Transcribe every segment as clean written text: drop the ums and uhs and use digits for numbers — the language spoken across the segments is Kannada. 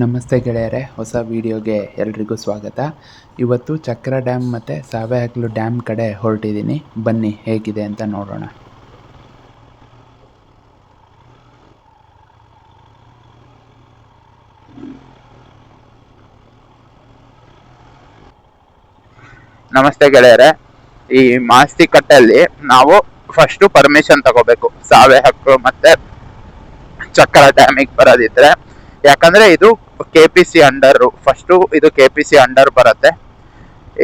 ನಮಸ್ತೆ ಗೆಳೆಯರೆ, ಹೊಸ ವಿಡಿಯೋಗೆ ಎಲ್ರಿಗೂ ಸ್ವಾಗತ. ಇವತ್ತು ಚಕ್ರ ಡ್ಯಾಮ್ ಮತ್ತು ಸಾವೆಹಕ್ಲು ಡ್ಯಾಮ್ ಕಡೆ ಹೊರಟಿದ್ದೀನಿ. ಬನ್ನಿ ಹೇಗಿದೆ ಅಂತ ನೋಡೋಣ. ನಮಸ್ತೆ ಗೆಳೆಯರೆ, ಈ ಮಾಸ್ತಿ ಕಟ್ಟಲ್ಲಿ ನಾವು ಫಸ್ಟ್ ಪರ್ಮಿಷನ್ ತಗೋಬೇಕು ಸಾವೆಹಕ್ಲು ಮತ್ತೆ ಚಕ್ರ ಡ್ಯಾಮಿಗೆ ಬರೋದಿದ್ರೆ. ಯಾಕಂದ್ರೆ ಇದು KPC ಅಂಡರ್, ಇದು KPC ಅಂಡರ್ ಬರುತ್ತೆ.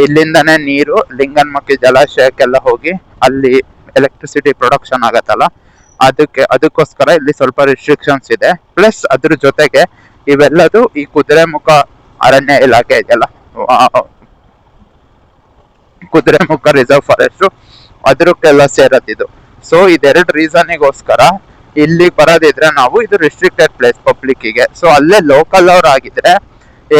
ಇಲ್ಲಿಂದನೇ ನೀರು ಲಿಂಗನಮಕ್ಕಿ ಜಲಾಶಯಕ್ಕೆಲ್ಲ ಹೋಗಿ ಅಲ್ಲಿ ಎಲೆಕ್ಟ್ರಿಸಿಟಿ ಪ್ರೊಡಕ್ಷನ್ ಆಗತ್ತಲ್ಲ, ಅದಕ್ಕೋಸ್ಕರ ಇಲ್ಲಿ ಸ್ವಲ್ಪ ರಿಸ್ಟ್ರಿಕ್ಷನ್ಸ್ ಇದೆ. ಪ್ಲಸ್ ಅದ್ರ ಜೊತೆಗೆ ಇವೆಲ್ಲದು ಈ ಕುದುರೆಮುಖ ಅರಣ್ಯ ಇಲಾಖೆ ಇದೆಯಲ್ಲ, ಕುದುರೆಮುಖ ರಿಸರ್ವ್ ಫಾರೆಸ್ಟ್, ಅದ್ರಕ್ಕೆಲ್ಲ ಸೇರತ್ತಿದು. ಸೊ ಇದೆರಡು ರೀಸನ್ಗೋಸ್ಕರ ಇಲ್ಲಿ ಬರೋದಿದ್ರೆ ನಾವು ಇದು ರಿಸ್ಟ್ರಿಕ್ಟೆಡ್ ಪ್ಲೇಸ್ ಪಬ್ಲಿಕ್ಕಿಗೆ. ಸೊ ಅಲ್ಲೇ ಲೋಕಲ್ ಆಗಿದ್ರೆ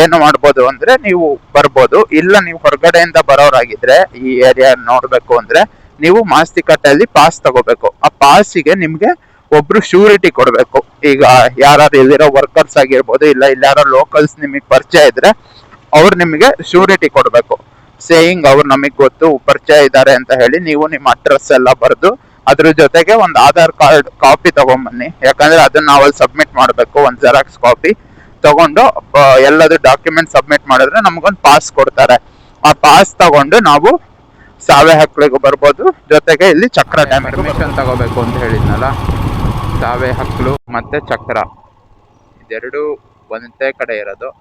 ಏನು ಮಾಡ್ಬೋದು ಅಂದ್ರೆ ನೀವು ಬರ್ಬೋದು. ಇಲ್ಲ ನೀವು ಹೊರಗಡೆಯಿಂದ ಬರೋರಾಗಿದ್ರೆ ಈ ಏರಿಯಾ ನೋಡ್ಬೇಕು ಅಂದ್ರೆ ನೀವು ಮಾಸ್ತಿಕಟ್ಟೆಯಲ್ಲಿ ಪಾಸ್ ತಗೋಬೇಕು. ಆ ಪಾಸಿಗೆ ನಿಮ್ಗೆ ಒಬ್ರು ಶ್ಯೂರಿಟಿ ಕೊಡ್ಬೇಕು. ಈಗ ಯಾರು ಇಲ್ಲಿರೋ ವರ್ಕರ್ಸ್ ಆಗಿರ್ಬೋದು, ಇಲ್ಲ ಯಾರೋ ಲೋಕಲ್ಸ್ ನಿಮಗೆ ಪರಿಚಯ ಇದ್ರೆ ಅವ್ರು ನಿಮಗೆ ಶ್ಯೂರಿಟಿ ಕೊಡ್ಬೇಕು. ಸೇಯಿಂಗ್ ಅವ್ರು ನಮಗ್ ಗೊತ್ತು, ಪರಿಚಯ ಇದ್ದಾರೆ ಅಂತ ಹೇಳಿ ನೀವು ನಿಮ್ಮ ಅಡ್ರೆಸ್ ಎಲ್ಲ ಬರೆದು ಅದ್ರ ಜೊತೆಗೆ ಒಂದು ಆಧಾರ್ ಕಾರ್ಡ್ ಕಾಪಿ ತಗೊಂಡ್ಬನ್ನಿ. ಯಾಕಂದ್ರೆ ಅದನ್ನ ನಾವಲ್ಲಿ ಸಬ್ಮಿಟ್ ಮಾಡಬೇಕು. ಒಂದು ಜೆರಾಕ್ಸ್ ಕಾಪಿ ತಗೊಂಡು ಎಲ್ಲದು ಡಾಕ್ಯುಮೆಂಟ್ ಸಬ್ಮಿಟ್ ಮಾಡಿದ್ರೆ ನಮಗೊಂದು ಪಾಸ್ ಕೊಡ್ತಾರೆ. ಆ ಪಾಸ್ ತಗೊಂಡು ನಾವು ಸಾವೆಹಕ್ಲಿಗೂ ಬರ್ಬೋದು. ಜೊತೆಗೆ ಇಲ್ಲಿ ಚಕ್ರ ಡ್ಯಾಮ್ ಪರ್ಮಿಷನ್ ತಗೋಬೇಕು ಅಂತ ಹೇಳಿದ್ನಲ್ಲ, ಸಾವೆಹಕ್ಲು ಮತ್ತೆ ಚಕ್ರ ಇದೆರಡು ಒಂದೇ ಕಡೆ ಇರೋದು.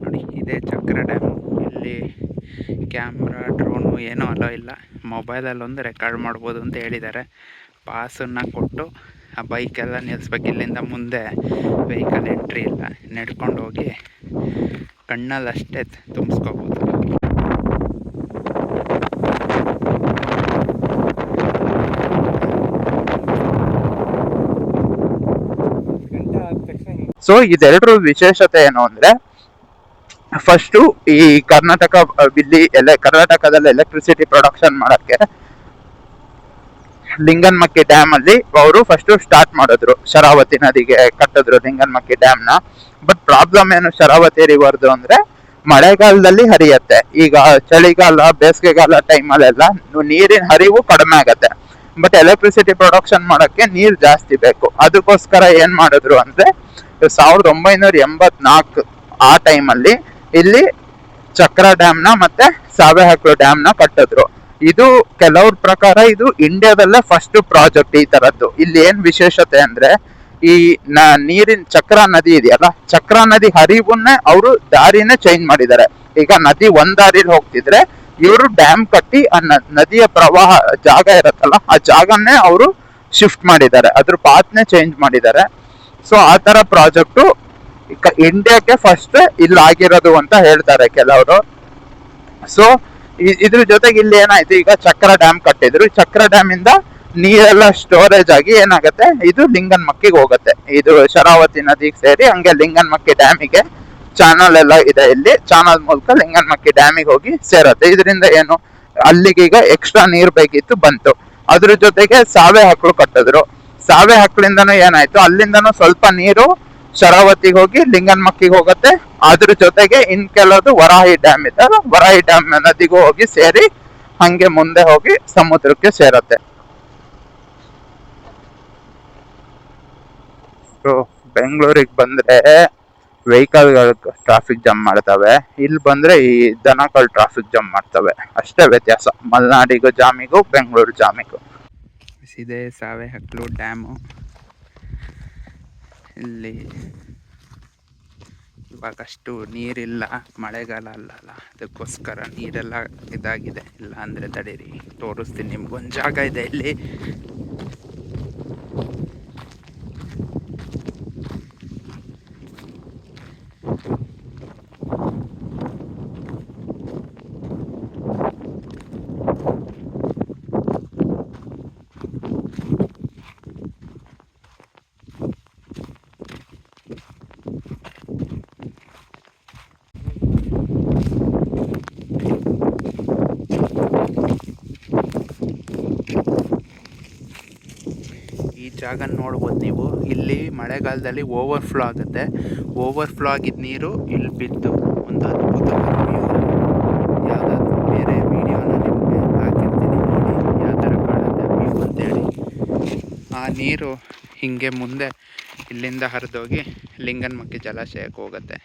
ನೋಡಿ, ಇದೇ ಚಕ್ರ ಡ್ಯಾಮ್. ಇಲ್ಲಿ ಕ್ಯಾಮ್ರಾ, ಡ್ರೋನು ಏನೂ ಅಲೋ ಇಲ್ಲ. ಮೊಬೈಲಲ್ಲೊಂದು ರೆಕಾರ್ಡ್ ಮಾಡ್ಬೋದು ಅಂತ ಹೇಳಿದ್ದಾರೆ. ಪಾಸನ್ನು ಕೊಟ್ಟು ಆ ಬೈಕೆಲ್ಲ ನಿಲ್ಲಿಸ್ಬೇಕು. ಇಲ್ಲಿಂದ ಮುಂದೆ ವೆಹಿಕಲ್ ಎಂಟ್ರಿ ಇಲ್ಲ. ನಡ್ಕೊಂಡು ಹೋಗಿ ಕಣ್ಣಲ್ಲಷ್ಟೇ ತುಂಬಿಸ್ಕೋಬೋದು. ಸೊ ಇದೆರಡರ ವಿಶೇಷತೆ ಏನು ಅಂದ್ರೆ, ಫಸ್ಟು ಈ ಕರ್ನಾಟಕದಲ್ಲಿ ಎಲೆಕ್ಟ್ರಿಸಿಟಿ ಪ್ರೊಡಕ್ಷನ್ ಮಾಡಕ್ಕೆ ಲಿಂಗನಮಕ್ಕಿ ಡ್ಯಾಮ್ ಅಲ್ಲಿ ಅವರು ಫಸ್ಟ್ ಸ್ಟಾರ್ಟ್ ಮಾಡಿದ್ರು. ಶರಾವತಿ ನದಿಗೆ ಕಟ್ಟಿದ್ರು ಲಿಂಗನಮಕ್ಕಿ ಡ್ಯಾಮ್ ನ. ಬಟ್ ಪ್ರಾಬ್ಲಮ್ ಏನು ಶರಾವತಿ ರಿವರ್ದು ಅಂದ್ರೆ, ಮಳೆಗಾಲದಲ್ಲಿ ಹರಿಯತ್ತೆ. ಈಗ ಚಳಿಗಾಲ, ಬೇಸಿಗೆಗಾಲ ಟೈಮಲ್ಲೆಲ್ಲ ನೀರಿನ ಹರಿವು ಕಡಿಮೆ ಆಗತ್ತೆ. ಬಟ್ ಎಲೆಕ್ಟ್ರಿಸಿಟಿ ಪ್ರೊಡಕ್ಷನ್ ಮಾಡಕ್ಕೆ ನೀರ್ ಜಾಸ್ತಿ ಬೇಕು. ಅದಕ್ಕೋಸ್ಕರ ಏನ್ ಮಾಡಿದ್ರು ಅಂದ್ರೆ 1984 ಆ ಟೈಮಲ್ಲಿ ಇಲ್ಲಿ ಚಕ್ರ ಡ್ಯಾಮ್ ನ ಮತ್ತೆ ಸಾವೆಹಕ್ಲು ಡ್ಯಾಮ್ ನ ಕಟ್ಟಿದ್ರು. ಇದು ಕೆಲವ್ರ ಪ್ರಕಾರ ಇದು ಇಂಡಿಯಾದಲ್ಲೇ ಫಸ್ಟ್ ಪ್ರಾಜೆಕ್ಟ್ ಈ ತರದ್ದು. ಇಲ್ಲಿ ಏನ್ ವಿಶೇಷತೆ ಅಂದ್ರೆ, ಈ ನೀರಿನ ಚಕ್ರ ನದಿ ಇದೆಯಲ್ಲ, ಚಕ್ರ ನದಿ ಹರಿವನ್ನೇ ಅವರು ದಾರಿನೇ ಚೇಂಜ್ ಮಾಡಿದ್ದಾರೆ. ಈಗ ನದಿ ಒಂದ್ ದಾರಿಲಿ ಹೋಗ್ತಿದ್ರೆ ಇವರು ಡ್ಯಾಮ್ ಕಟ್ಟಿ ಆ ನದಿಯ ಪ್ರವಾಹ ಜಾಗ ಇರತ್ತಲ್ಲ, ಆ ಜಾಗನ್ನೇ ಅವರು ಶಿಫ್ಟ್ ಮಾಡಿದ್ದಾರೆ. ಅದ್ರ ಪಾತ್ನೇ ಚೇಂಜ್ ಮಾಡಿದ್ದಾರೆ. ಸೊ ಆ ತರ ಪ್ರಾಜೆಕ್ಟು ಇಂಡಿಯಾಕ್ಕೆ ಫಸ್ಟ್ ಇಲ್ಲಿ ಆಗಿರೋದು ಅಂತ ಹೇಳ್ತಾರೆ ಕೆಲವರು. ಸೊ ಇದ್ರ ಜೊತೆಗೆ ಇಲ್ಲಿ ಏನಾಯ್ತು, ಈಗ ಚಕ್ರ ಡ್ಯಾಮ್ ಕಟ್ಟಿದ್ರು. ಚಕ್ರ ಡ್ಯಾಮ್ ಇಂದ ನೀರೆಲ್ಲ ಸ್ಟೋರೇಜ್ ಆಗಿ ಏನಾಗತ್ತೆ, ಇದು ಲಿಂಗನಮಕ್ಕಿಗೆ ಹೋಗುತ್ತೆ. ಇದು ಶರಾವತಿ ನದಿಗೆ ಸೇರಿ ಹಂಗೆ ಲಿಂಗನಮಕ್ಕಿ ಡ್ಯಾಮಿಗೆ ಚಾನಲ್ ಎಲ್ಲ ಇದೆ. ಇಲ್ಲಿ ಚಾನಲ್ ಮೂಲಕ ಲಿಂಗನಮಕ್ಕಿ ಡ್ಯಾಮಿಗೆ ಹೋಗಿ ಸೇರತ್ತೆ. ಇದರಿಂದ ಏನು, ಅಲ್ಲಿಗೆ ಈಗ ಎಕ್ಸ್ಟ್ರಾ ನೀರ್ ಬೇಕಿತ್ತು, ಬಂತು. ಅದ್ರ ಜೊತೆಗೆ ಸಾವೆಹಕ್ಲು ಕಟ್ಟಿದ್ರು. ಸಾವೆಹಕ್ಲಿಂದನೂ ಏನಾಯ್ತು, ಅಲ್ಲಿಂದನೂ ಸ್ವಲ್ಪ ನೀರು ಶರಾವತಿಗೆ ಹೋಗಿ ಲಿಂಗನಮಕ್ಕಿಗೆ ಹೋಗುತ್ತೆ. ಅದ್ರ ಜೊತೆಗೆ ಇನ್ ಕೆಲವುದು ವರಾಹಿ ಡ್ಯಾಮ್ ಇದೆ, ವರಾಹಿ ಡ್ಯಾಮ್ ನದಿಗೂ ಹೋಗಿ ಸೇರಿ ಹಂಗೆ ಮುಂದೆ ಹೋಗಿ ಸಮುದ್ರಕ್ಕೆ ಸೇರತ್ತೆ. ಬೆಂಗಳೂರಿಗೆ ಬಂದ್ರೆ ವೆಹಿಕಲ್ ಟ್ರಾಫಿಕ್ ಜಾಮ್ ಮಾಡ್ತವೆ, ಇಲ್ಲಿ ಬಂದ್ರೆ ಈ ದನಗಳು ಟ್ರಾಫಿಕ್ ಜಾಮ್ ಮಾಡ್ತವೆ. ಅಷ್ಟೇ ವ್ಯತ್ಯಾಸ ಮಲೆನಾಡಿಗೂ ಜಾಮಿಗೂ ಬೆಂಗಳೂರು ಜಾಮಿಗೂ. ಇದೇ ಸಾವೆಹಕ್ಲು ಡ್ಯಾಮು. ಇಲ್ಲಿ ಇವಾಗಷ್ಟು ನೀರಿಲ್ಲ, ಮಳೆಗಾಲ ಅಲ್ಲಲ್ಲ, ಅದಕ್ಕೋಸ್ಕರ ನೀರೆಲ್ಲ ಇದಾಗಿದೆ. ಇಲ್ಲ ಅಂದರೆ ತಡೀರಿ ತೋರಿಸ್ತೀನಿ ನಿಮ್ಗೊಂದು ಜಾಗ ಇದೆ ಇಲ್ಲಿ. ಜಾಗ ನೋಡ್ಬೋದು ನೀವು. ಇಲ್ಲಿ ಮಳೆಗಾಲದಲ್ಲಿ ಓವರ್ಫ್ಲೋ ಆಗುತ್ತೆ. ಓವರ್ಫ್ಲೋ ಆಗಿದ್ದ ನೀರು ಇಲ್ಲಿ ಬಿದ್ದು ಒಂದು ಅದ್ಭುತವಾದ ವ್ಯೂ. ಯಾವುದಾದ್ರು ಬೇರೆ ವೀಡಿಯೋನ ನಿಮಗೆ ಹಾಕಿರ್ತೀನಿ ನೋಡಿ ಯಾವ ಥರ ಕಾಣುತ್ತೆ ವ್ಯೂ ಅಂತೇಳಿ. ಆ ನೀರು ಹಿಂಗೆ ಮುಂದೆ ಇಲ್ಲಿಂದ ಹರಿದೋಗಿ ಲಿಂಗನಮಕ್ಕಿ ಜಲಾಶಯಕ್ಕೆ ಹೋಗುತ್ತೆ.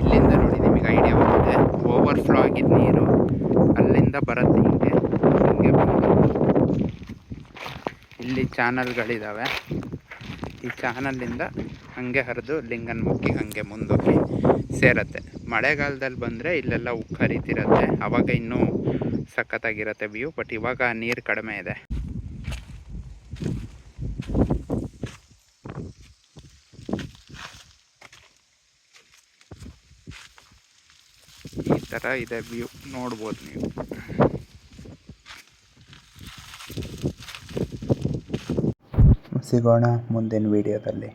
ಇಲ್ಲಿಂದ ನೋಡಿ ನಿಮಗೆ ಐಡಿಯಾ ಬರುತ್ತೆ. ಓವರ್ಫ್ಲೋ ಆಗಿದ್ದ ನೀರು ಅಲ್ಲಿಂದ ಬರುತ್ತೆ ಹಿಂಗೆ ಬಂದು ಇಲ್ಲಿ ಚಾನಲ್ಗಳಿದ್ದಾವೆ. ಈ ಚಾನಲಿಂದ ಹಾಗೆ ಹರಿದು ಲಿಂಗನಮಕ್ಕಿ ಹಾಗೆ ಮುಂದೋಗಿ ಸೇರತ್ತೆ. ಮಳೆಗಾಲದಲ್ಲಿ ಬಂದರೆ ಇಲ್ಲೆಲ್ಲ ಉಕ್ಕು ಹರಿತಿರತ್ತೆ, ಆವಾಗ ಇನ್ನೂ ಸಖತ್ತಾಗಿರುತ್ತೆ ವ್ಯೂ. ಬಟ್ ಇವಾಗ ನೀರು ಕಡಿಮೆ ಇದೆ. ಈ ಥರ ಇದೆ ವ್ಯೂ, ನೋಡ್ಬೋದು ನೀವು. ಸಿಗೋಣ ಮುಂದಿನ ವಿಡಿಯೋದಲ್ಲಿ.